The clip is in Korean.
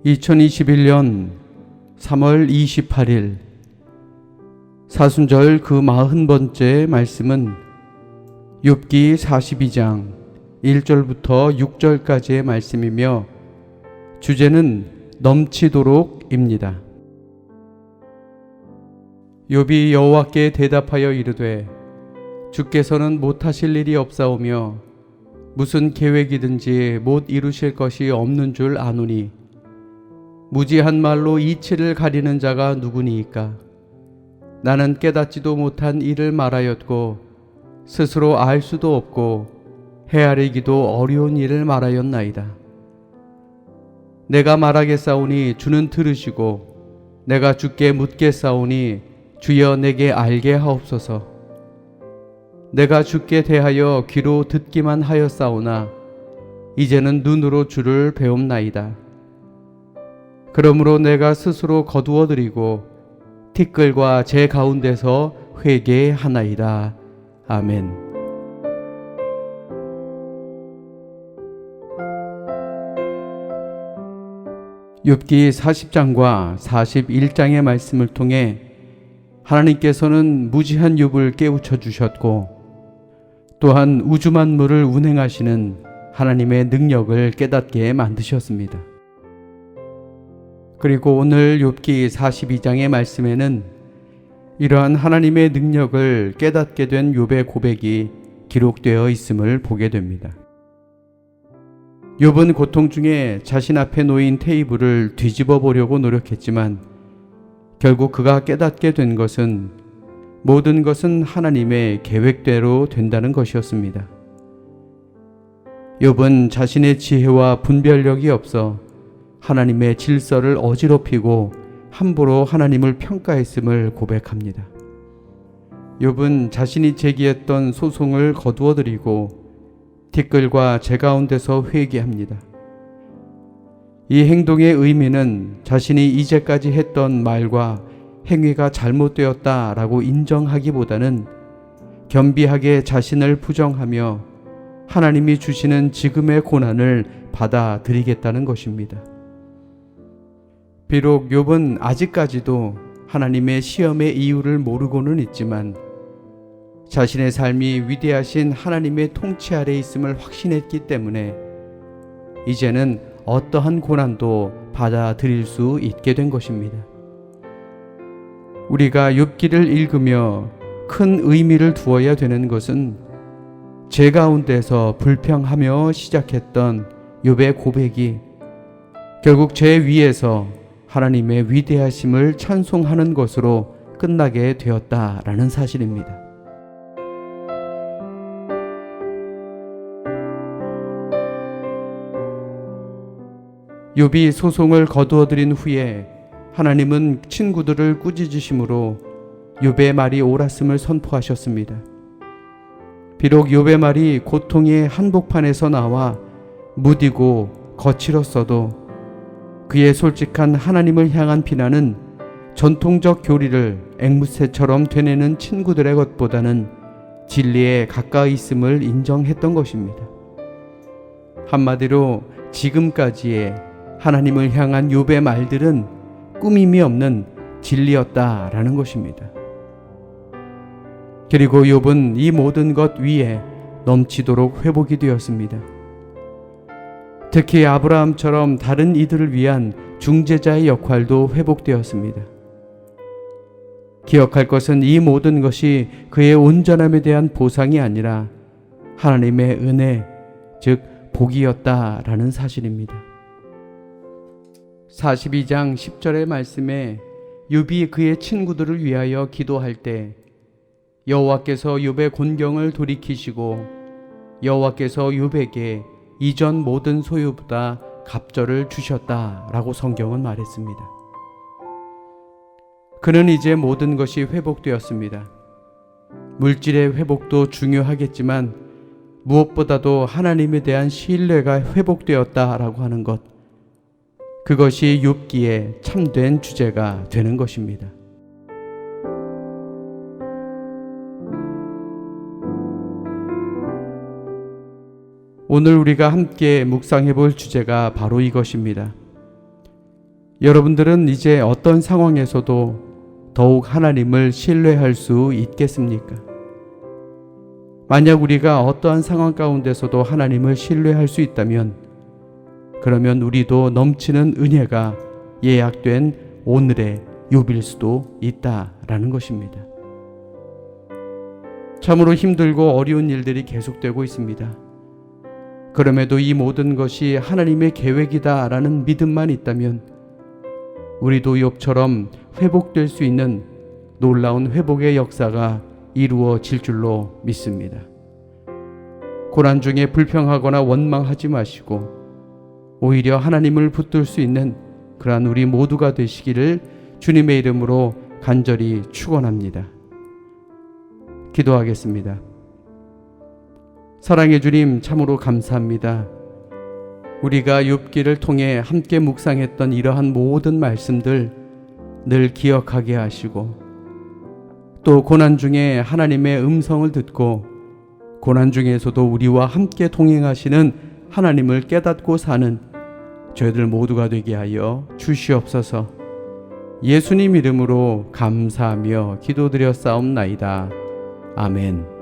2021년 3월 28일 사순절 그 40번째 말씀은 욥기 42장 1절부터 6절까지의 말씀이며 주제는 넘치도록입니다. 욥이 여호와께 대답하여 이르되 주께서는 못하실 일이 없사오며 무슨 계획이든지 못 이루실 것이 없는 줄 아노니 무지한 말로 이치를 가리는 자가 누구니이까? 나는 깨닫지도 못한 일을 말하였고 스스로 알 수도 없고 헤아리기도 어려운 일을 말하였나이다. 내가 말하겠사오니 주는 들으시고 내가 주께 묻겠사오니 주여 내게 알게 하옵소서. 내가 주께 대하여 귀로 듣기만 하였사오나 이제는 눈으로 주를 배움나이다. 그러므로 내가 스스로 거두어드리고 티끌과 제 가운데서 회개하나이다. 아멘. 욥기 40장과 41장의 말씀을 통해 하나님께서는 무지한 욥을 깨우쳐 주셨고 또한 우주 만물을 운행하시는 하나님의 능력을 깨닫게 만드셨습니다. 그리고 오늘 욥기 42장의 말씀에는 이러한 하나님의 능력을 깨닫게 된 욥의 고백이 기록되어 있음을 보게 됩니다. 욥은 고통 중에 자신 앞에 놓인 테이블을 뒤집어 보려고 노력했지만 결국 그가 깨닫게 된 것은 모든 것은 하나님의 계획대로 된다는 것이었습니다. 욥은 자신의 지혜와 분별력이 없어 하나님의 질서를 어지럽히고 함부로 하나님을 평가했음을 고백합니다. 욥은 자신이 제기했던 소송을 거두어드리고 티끌과 제 가운데서 회개합니다. 이 행동의 의미는 자신이 이제까지 했던 말과 행위가 잘못되었다라고 인정하기보다는 겸비하게 자신을 부정하며 하나님이 주시는 지금의 고난을 받아들이겠다는 것입니다. 비록 욥은 아직까지도 하나님의 시험의 이유를 모르고는 있지만 자신의 삶이 위대하신 하나님의 통치 아래 있음을 확신했기 때문에 이제는 어떠한 고난도 받아들일 수 있게 된 것입니다. 우리가 욥기를 읽으며 큰 의미를 두어야 되는 것은 제 가운데서 불평하며 시작했던 욥의 고백이 결국 제 위에서 하나님의 위대하심을 찬송하는 것으로 끝나게 되었다라는 사실입니다. 욥이 소송을 거두어들인 후에 하나님은 친구들을 꾸짖으심으로 욥의 말이 옳았음을 선포하셨습니다. 비록 욥의 말이 고통의 한복판에서 나와 무디고 거칠었어도 그의 솔직한 하나님을 향한 비난은 전통적 교리를 앵무새처럼 되뇌는 친구들의 것보다는 진리에 가까이 있음을 인정했던 것입니다. 한마디로 지금까지의 하나님을 향한 욥의 말들은 꾸밈이 없는 진리였다라는 것입니다. 그리고 욥은 이 모든 것 위에 넘치도록 회복이 되었습니다. 특히 아브라함처럼 다른 이들을 위한 중재자의 역할도 회복되었습니다. 기억할 것은 이 모든 것이 그의 온전함에 대한 보상이 아니라 하나님의 은혜, 즉 복이었다라는 사실입니다. 42장 10절의 말씀에 욥이 그의 친구들을 위하여 기도할 때 여호와께서 욥의 곤경을 돌이키시고 여호와께서 욥에게 이전 모든 소유보다 갑절을 주셨다라고 성경은 말했습니다. 그는 이제 모든 것이 회복되었습니다. 물질의 회복도 중요하겠지만 무엇보다도 하나님에 대한 신뢰가 회복되었다라고 하는 것, 그것이 욥기의 참된 주제가 되는 것입니다. 오늘 우리가 함께 묵상해 볼 주제가 바로 이것입니다. 여러분들은 이제 어떤 상황에서도 더욱 하나님을 신뢰할 수 있겠습니까? 만약 우리가 어떠한 상황 가운데서도 하나님을 신뢰할 수 있다면, 그러면 우리도 넘치는 은혜가 예약된 오늘의 욥일 수도 있다라는 것입니다. 참으로 힘들고 어려운 일들이 계속되고 있습니다. 그럼에도 이 모든 것이 하나님의 계획이다라는 믿음만 있다면 우리도 욥처럼 회복될 수 있는 놀라운 회복의 역사가 이루어질 줄로 믿습니다. 고난 중에 불평하거나 원망하지 마시고 오히려 하나님을 붙들 수 있는 그러한 우리 모두가 되시기를 주님의 이름으로 간절히 축원합니다. 기도하겠습니다. 사랑의 주님, 참으로 감사합니다. 우리가 욥기를 통해 함께 묵상했던 이러한 모든 말씀들 늘 기억하게 하시고, 또 고난 중에 하나님의 음성을 듣고 고난 중에서도 우리와 함께 동행하시는 하나님을 깨닫고 사는 저희들 모두가 되게 하여 주시옵소서. 예수님 이름으로 감사하며 기도드렸사옵나이다. 아멘.